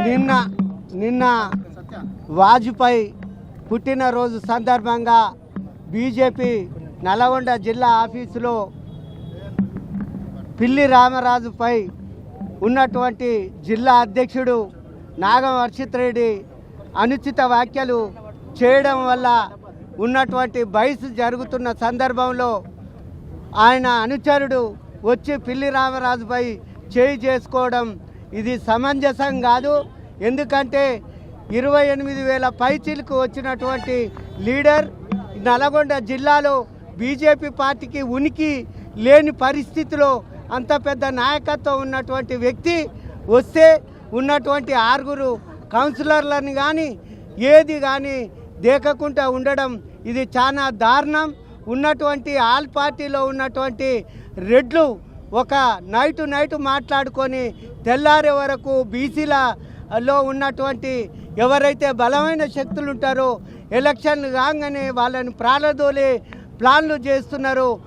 నిన్న నిన్న వాజ్పేయి పుట్టినరోజు సందర్భంగా బీజేపీ నల్గొండ జిల్లా ఆఫీసులో పిల్లి రామరాజుపై ఉన్నటువంటి జిల్లా అధ్యక్షుడు నాగం వర్షిత్ రెడ్డి అనుచిత వ్యాఖ్యలు చేయడం వల్ల ఉన్నటువంటి బహిస్ జరుగుతున్న సందర్భంలో ఆయన అనుచరుడు వచ్చి పిల్లి రామరాజుపై చేయి చేసుకోవడం ఇది సమంజసం కాదు. ఎందుకంటే 28,000 పైచీలకు వచ్చినటువంటి లీడర్ నల్గొండ జిల్లాలో బీజేపీ పార్టీకి ఉనికి లేని పరిస్థితిలో అంత పెద్ద నాయకత్వం ఉన్నటువంటి వ్యక్తి వస్తే ఉన్నటువంటి 6 కౌన్సిలర్లను కానీ ఏది కానీ దేకకుండా ఉండడం ఇది చాలా దారుణం. ఉన్నటువంటి ఆల్ పార్టీలో ఉన్నటువంటి రెడ్లు ఒక నైటు మాట్లాడుకొని తెల్లారే వరకు బీసీలలో ఉన్నటువంటి ఎవరైతే బలమైన శక్తులు ఉంటారో ఎలక్షన్లు కాగానే వాళ్ళని ప్రాణదోలే ప్లాన్లు చేస్తున్నారు.